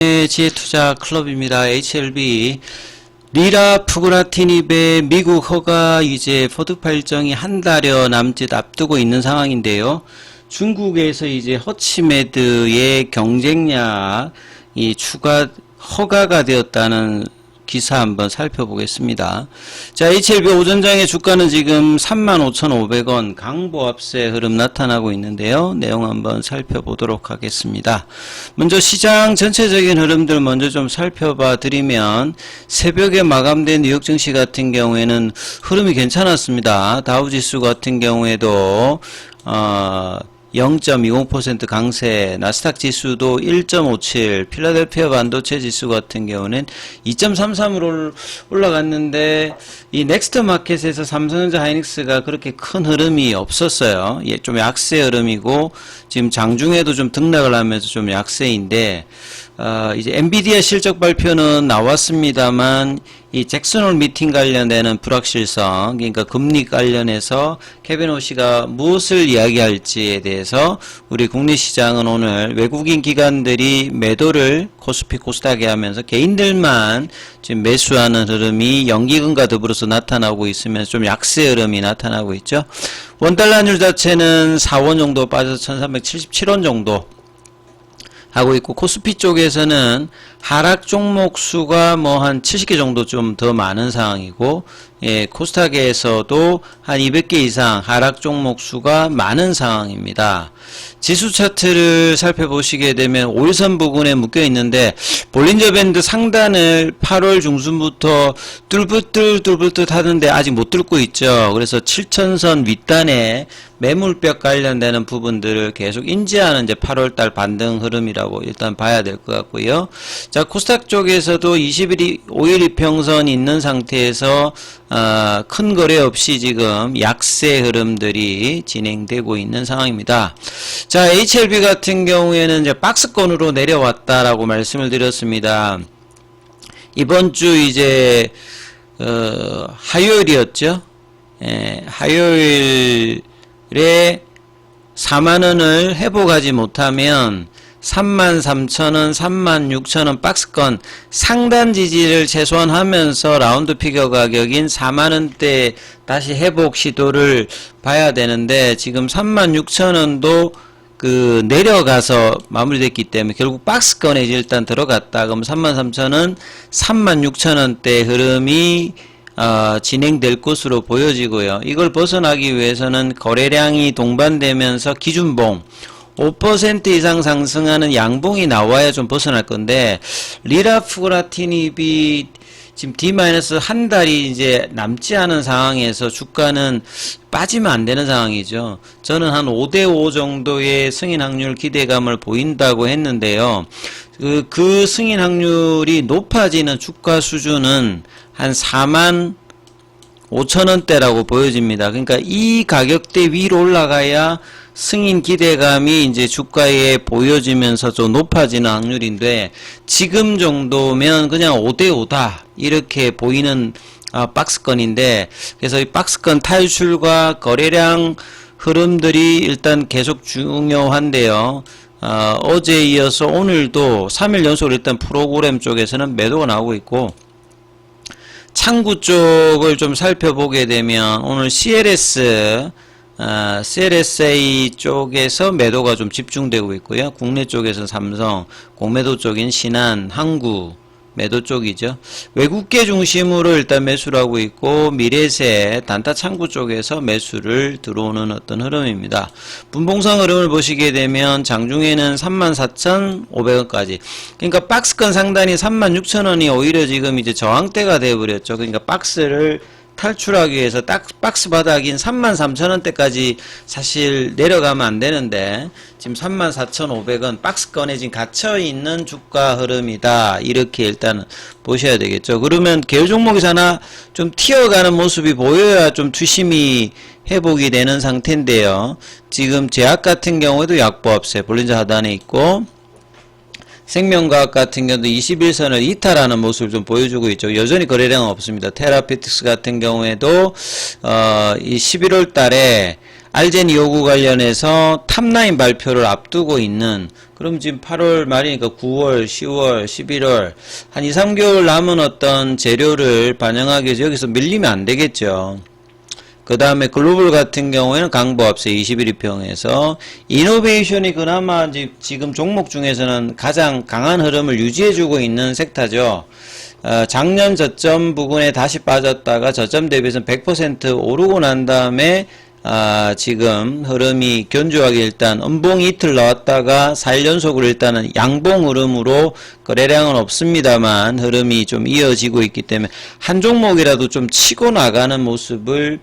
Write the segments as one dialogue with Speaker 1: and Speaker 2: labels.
Speaker 1: 네, 지혜투자 클럽입니다. HLB 리라 푸그라티닙의 미국 허가 이제 포트파 일정이 한 달여 남짓 앞두고 있는 상황인데요. 중국에서 이제 허치메드의 경쟁약이 추가 허가가 되었다는 기사 한번 살펴보겠습니다. 자, HLB 오전장의 주가는 지금 35,500원 강보합세 흐름 나타나고 있는데요. 내용 한번 살펴보도록 하겠습니다. 먼저 시장 전체적인 흐름들 먼저 좀 살펴봐 드리면 새벽에 마감된 뉴욕 증시 같은 경우에는 흐름이 괜찮았습니다. 다우지수 같은 경우에도 0.20% 강세, 나스닥 지수도 1.57, 필라델피아 반도체 지수 같은 경우는 2.33으로 올라갔는데 이 넥스트 마켓에서 삼성전자 하이닉스가 그렇게 큰 흐름이 없었어요. 예, 좀 약세 흐름이고 지금 장중에도 좀 등락을 하면서 좀 약세인데 이제 엔비디아 실적 발표는 나왔습니다만 이 잭슨홀 미팅 관련되는 불확실성, 그러니까 금리 관련해서 케빈 호시가 무엇을 이야기할지에 대해서 우리 국내 시장은 오늘 외국인 기관들이 매도를 코스피 코스닥에 하면서 개인들만 지금 매수하는 흐름이 연기금과 더불어서 나타나고 있으면서 좀 약세 흐름이 나타나고 있죠. 원달러율 자체는 4원 정도 빠져서 1377원 정도 하고 있고, 코스피 쪽에서는 하락 종목 수가 뭐 한 70개 정도 좀 더 많은 상황이고, 예, 코스닥에서도 한 200개 이상 하락 종목 수가 많은 상황입니다. 지수 차트를 살펴보시게 되면 5일선 부근에 묶여 있는데 볼린저 밴드 상단을 8월 중순부터 뚫불듯 하는데 아직 못 뚫고 있죠. 그래서 7000선 윗단에 매물벽 관련되는 부분들을 계속 인지하는 이제 8월달 반등 흐름이라고 일단 봐야 될 것 같고요. 자, 코스닥 쪽에서도 5일 이평선이 있는 상태에서 큰 거래 없이 지금 약세 흐름들이 진행되고 있는 상황입니다. 자, HLB 같은 경우에는 이제 박스권으로 내려왔다라고 말씀을 드렸습니다. 이번 주 이제 화요일이었죠. 예, 화요일에 4만원을 회복하지 못하면 33,000원, 36,000원 박스권 상단 지지를 최소한 하면서 라운드 피겨 가격인 4만원대 다시 회복 시도를 봐야 되는데 지금 36,000원도 내려가서 마무리됐기 때문에 결국 박스권에 일단 들어갔다. 그럼 33,000원, 36,000원대 흐름이 진행될 것으로 보여지고요. 이걸 벗어나기 위해서는 거래량이 동반되면서 기준봉 5% 이상 상승하는 양봉이 나와야 좀 벗어날 건데, 리라 푸그라티닙이 지금 D-한 달이 이제 남지 않은 상황에서 주가는 빠지면 안 되는 상황이죠. 저는 한 5대5 정도의 승인 확률 기대감을 보인다고 했는데요. 그 승인 확률이 높아지는 주가 수준은 한 45,000원대라고 보여집니다. 그러니까 이 가격대 위로 올라가야 승인 기대감이 이제 주가에 보여지면서 좀 높아지는 확률인데, 지금 정도면 그냥 5대5다 이렇게 보이는 박스권인데, 그래서 이 박스권 탈출과 거래량 흐름들이 일단 계속 중요한데요. 어제 이어서 오늘도 3일 연속으로 일단 프로그램 쪽에서는 매도가 나오고 있고, 창구 쪽을 좀 살펴보게 되면 오늘 CLSA 쪽에서 매도가 좀 집중되고 있고요. 국내 쪽에서는 삼성, 공매도 쪽인 신한, 항구 매도 쪽이죠. 외국계 중심으로 일단 매수를 하고 있고, 미래세, 단타 창구 쪽에서 매수를 들어오는 어떤 흐름입니다. 분봉상 흐름을 보시게 되면 장중에는 34,500원까지. 그러니까 박스권 상단이 36,000원이 오히려 지금 이제 저항대가 되어버렸죠. 그러니까 박스를 탈출하기 위해서 딱 박스 바닥인 33,000원대까지 사실 내려가면 안 되는데, 지금 34,500원 박스권에 지금 갇혀있는 주가 흐름이다. 이렇게 일단 보셔야 되겠죠. 그러면 계열 종목에서 하나 좀 튀어가는 모습이 보여야 좀 투심이 회복이 되는 상태인데요. 지금 제약 같은 경우에도 약보합세 볼린저 하단에 있고, 생명과학 같은 경우도 21선을 이탈하는 모습을 좀 보여주고 있죠. 여전히 거래량은 없습니다. 테라피틱스 같은 경우에도 이 11월 달에 알젠 요구 관련해서 탑라인 발표를 앞두고 있는 그럼 지금 8월 말이니까 9월, 10월, 11월 한 2, 3개월 남은 어떤 재료를 반영하기 위해서 여기서 밀리면 안 되겠죠. 그 다음에 글로벌 같은 경우에는 강보합세 21위평에서 이노베이션이 그나마 지금 종목 중에서는 가장 강한 흐름을 유지해주고 있는 섹터죠. 작년 저점 부근에 다시 빠졌다가 저점 대비해서 100% 오르고 난 다음에 지금 흐름이 견조하게 일단 음봉이 이틀 나왔다가 4일 연속으로 일단은 양봉 흐름으로 거래량은 없습니다만 흐름이 좀 이어지고 있기 때문에 한 종목이라도 좀 치고 나가는 모습을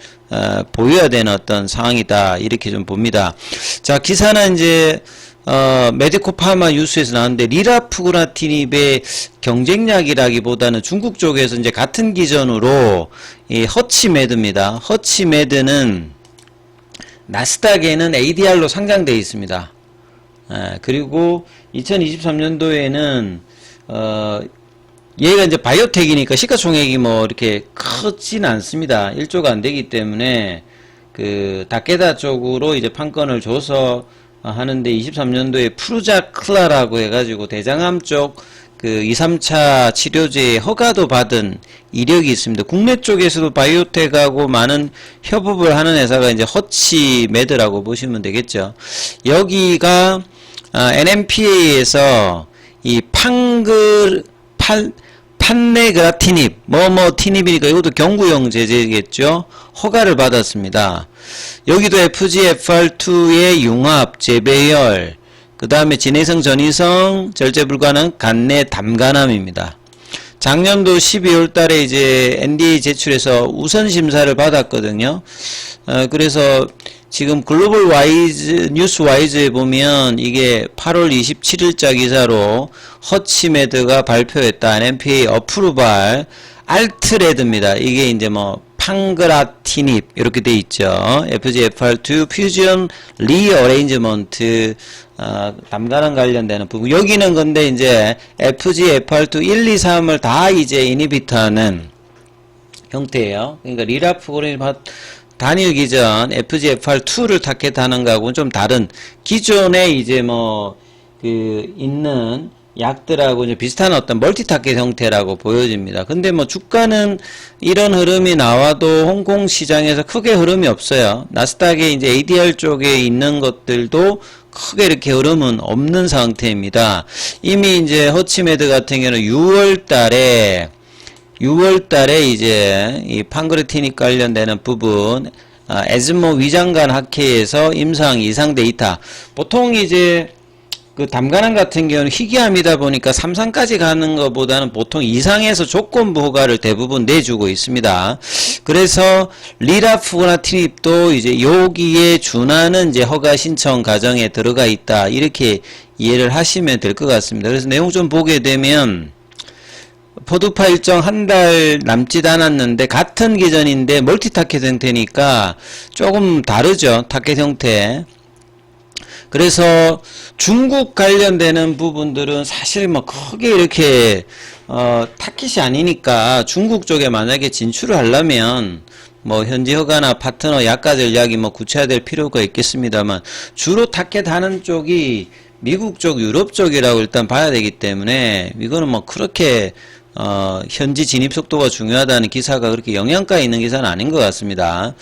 Speaker 1: 보여야 되는 어떤 상황이다 이렇게 좀 봅니다. 자, 기사는 이제 메디코 파마 뉴스에서 나왔는데 리라푸그라티닙의 경쟁력이라기보다는 중국 쪽에서 이제 같은 기전으로 이 허치메드입니다. 허치메드는 나스닥에는 ADR로 상장되어 있습니다. 그리고 2023년도에는 얘가 이제 바이오텍이니까 시가총액이 뭐 이렇게 크진 않습니다. 1조가 안 되기 때문에 그 다케다 쪽으로 이제 판권을 줘서 하는데 23년도에 프루자클라라고 해가지고 대장암 쪽 그 2, 3차 치료제에 허가도 받은 이력이 있습니다. 국내 쪽에서도 바이오텍하고 많은 협업을 하는 회사가 이제 허치메드라고 보시면 되겠죠. 여기가 NMPA에서 이 판네그라티닙 티닙이니까 이것도 경구용 제제겠죠. 허가를 받았습니다. 여기도 FGFR2의 융합, 재배열, 그 다음에 진해성, 전이성, 절제 불가능, 간내, 담간암입니다. 작년도 12월 달에 이제 NDA 제출해서 우선 심사를 받았거든요. 그래서 지금 글로벌 와이즈, 뉴스 와이즈에 보면 이게 8월 27일자 기사로 허치메드가 발표했다. NMPA 어프루발 알트레드입니다. 이게 이제 뭐 판그라티닙 이렇게 돼 있죠. FGFR2 퓨전 리어레인지먼트 담가랑 관련되는 부분. 여기는 근데 이제 FGFR2 1, 2, 3을 다 이제 이니비트하는 형태예요. 그러니까 리라프고린 단일 기전 FGFR2를 타겟하는 거하고는 좀 다른 기존에 이제 있는 약들하고 이제 비슷한 어떤 멀티 타겟 형태라고 보여집니다. 근데 주가는 이런 흐름이 나와도 홍콩 시장에서 크게 흐름이 없어요. 나스닥에 이제 ADR 쪽에 있는 것들도 크게 이렇게 흐름은 없는 상태입니다. 이미 이제 허치메드 같은 경우는 6월 달에 이제 이 판그레티닉 관련되는 부분, 에즈모 위장관 학회에서 임상 이상 데이터, 보통 이제 그 담가നം 같은 경우는 희귀암이다 보니까 3상까지 가는 것보다는 보통 2상에서 조건부 허가를 대부분 내주고 있습니다. 그래서 리라푸그라티닙도 이제 여기에 준하는 이제 허가 신청 과정에 들어가 있다. 이렇게 이해를 하시면 될 것 같습니다. 그래서 내용 좀 보게 되면 포드파 일정 한 달 남짓 않았는데 같은 기전인데 멀티 타켓 형태니까 조금 다르죠. 타켓 형태. 그래서 중국 관련되는 부분들은 사실 크게 이렇게 타깃이 아니니까 중국 쪽에 만약에 진출을 하려면 현지 허가나 파트너 약가 전략이 구체화될 필요가 있겠습니다만 주로 타깃하는 쪽이 미국 쪽, 유럽 쪽이라고 일단 봐야 되기 때문에 이거는 그렇게 현지 진입 속도가 중요하다는 기사가 그렇게 영향가 있는 기사는 아닌 것 같습니다.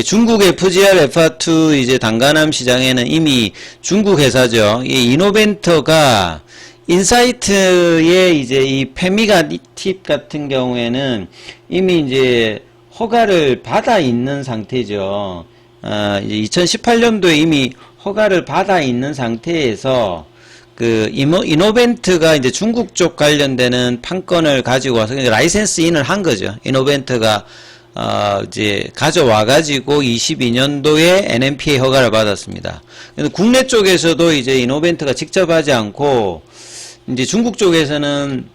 Speaker 1: 중국 FGR FR2 이제 단가남 시장에는 이미 중국 회사죠. 이 이노벤터가 인사이트의 이제 이 페미가팁 같은 경우에는 이미 이제 허가를 받아 있는 상태죠. 이제 2018년도에 이미 허가를 받아 있는 상태에서 이노벤트가 이제 중국 쪽 관련되는 판권을 가지고 와서 라이센스 인을 한 거죠. 이노벤트가, 이제 가져와가지고 22년도에 NMPA 허가를 받았습니다. 국내 쪽에서도 이제 이노벤트가 직접 하지 않고, 이제 중국 쪽에서는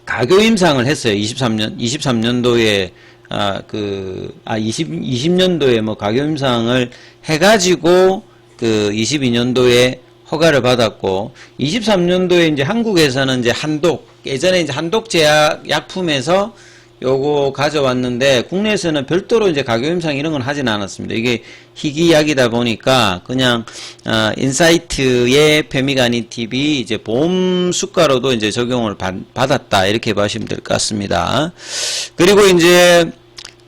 Speaker 1: 가교 임상을 했어요. 23년도에, 20년도에 가교 임상을 해가지고, 22년도에 허가를 받았고 23년도에 이제 한국에서는 이제 예전에 이제 한독 제약 약품에서 요거 가져왔는데 국내에서는 별도로 이제 가격 임상 이런 건 하진 않았습니다. 이게 희귀약이다 보니까 그냥 인사이트의 페미가니 TV 이제 보험 수가로도 이제 적용을 받았다 이렇게 보시면 될 것 같습니다. 그리고 이제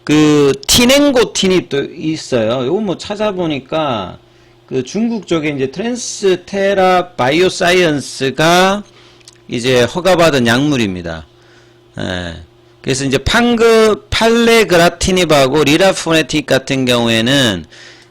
Speaker 1: 그 티넨고티닙도 있어요. 요거 뭐 찾아보니까 그 중국 쪽에 이제 트랜스테라 바이오사이언스가 이제 허가받은 약물입니다. 예. 그래서 이제 팔레그라티닙하고 리라포네틱 같은 경우에는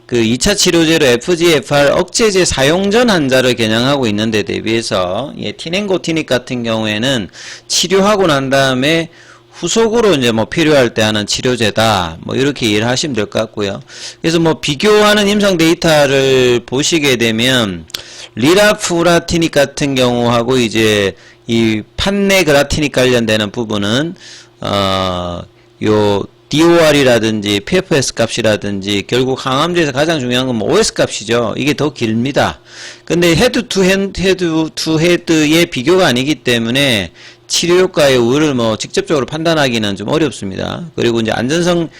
Speaker 1: 그 2차 치료제로 FGFR 억제제 사용 전 환자를 겨냥하고 있는 데 대비해서 티넨고티닙 같은 경우에는 치료하고 난 다음에 후속으로 이제 뭐 필요할 때 하는 치료제다. 뭐 이렇게 이해를 하시면 될 것 같고요. 그래서 뭐 비교하는 임상 데이터를 보시게 되면 리라푸라티닉 같은 경우하고 이제 이 판네그라티닉 관련되는 부분은 요 DOR이라든지 PFS 값이라든지 결국 항암제에서 가장 중요한 건 뭐 OS 값이죠. 이게 더 길입니다. 근데 헤드 투 헤드의 비교가 아니기 때문에 치료 효과의 우위를 뭐 직접적으로 판단하기는 좀 어렵습니다. 그리고 이제 안전성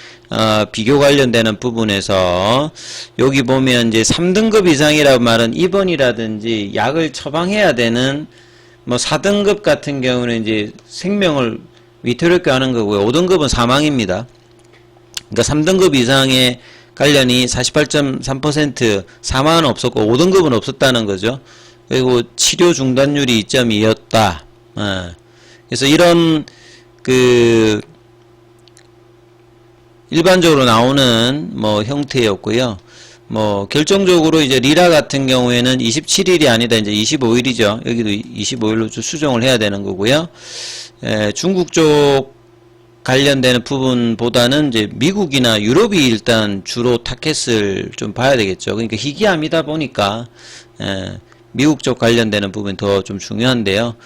Speaker 1: 비교 관련되는 부분에서 여기 보면 이제 3등급 이상이라고 말은 입원이라든지 약을 처방해야 되는 뭐 4등급 같은 경우는 이제 생명을 위태롭게 하는 거고요. 5등급은 사망입니다. 그러니까 3등급 이상의 관련이 48.3% 사망은 없었고 5등급은 없었다는 거죠. 그리고 치료 중단율이 2.2였다. 그래서 이런 그 일반적으로 나오는 뭐 형태였고요. 뭐 결정적으로 이제 리라 같은 경우에는 27일이 아니다 이제 25일이죠. 여기도 25일로 수정을 해야 되는 거고요. 중국 쪽 관련되는 부분보다는 이제 미국이나 유럽이 일단 주로 타켓을 좀 봐야 되겠죠. 그러니까 희귀암이다 보니까 미국 쪽 관련되는 부분이 더 좀 중요한데요.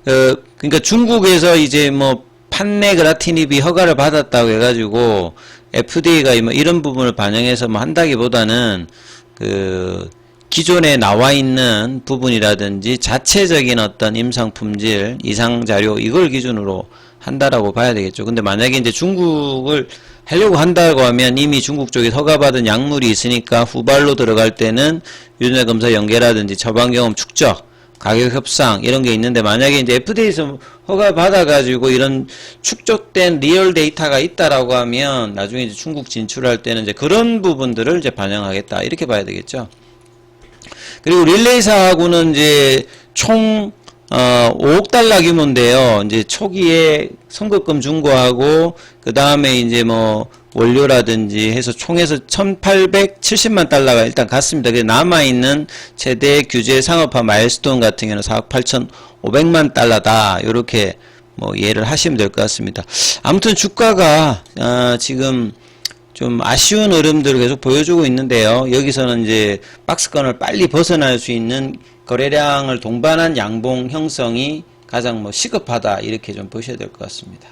Speaker 1: 그러니까 중국에서 이제 뭐 판네그라티닙이 허가를 받았다고 해가지고 FDA가 뭐 이런 부분을 반영해서 뭐 한다기보다는 그 기존에 나와 있는 부분이라든지 자체적인 어떤 임상 품질, 이상 자료 이걸 기준으로 한다라고 봐야 되겠죠. 근데 만약에 이제 중국을 하려고 한다고 하면 이미 중국 쪽에 허가받은 약물이 있으니까 후발로 들어갈 때는 유전자 검사 연계라든지 처방 경험 축적, 가격 협상 이런 게 있는데 만약에 이제 FDA에서 허가 받아가지고 이런 축적된 리얼 데이터가 있다라고 하면 나중에 이제 중국 진출할 때는 이제 그런 부분들을 이제 반영하겠다 이렇게 봐야 되겠죠. 그리고 릴레이사하고는 이제 총 5억 달러 규모인데요. 이제 초기에 선급금 준 거하고 그 다음에 이제 뭐 원료라든지 해서 총해서 1870만 달러가 일단 갔습니다. 그래서 남아있는 최대 규제 상업화 마일스톤 같은 경우는 4억 8,500만 달러다. 요렇게 뭐 이해를 하시면 될 것 같습니다. 아무튼 주가가 지금 좀 아쉬운 흐름들을 계속 보여주고 있는데요. 여기서는 이제 박스권을 빨리 벗어날 수 있는 거래량을 동반한 양봉 형성이 가장 뭐 시급하다 이렇게 좀 보셔야 될 것 같습니다.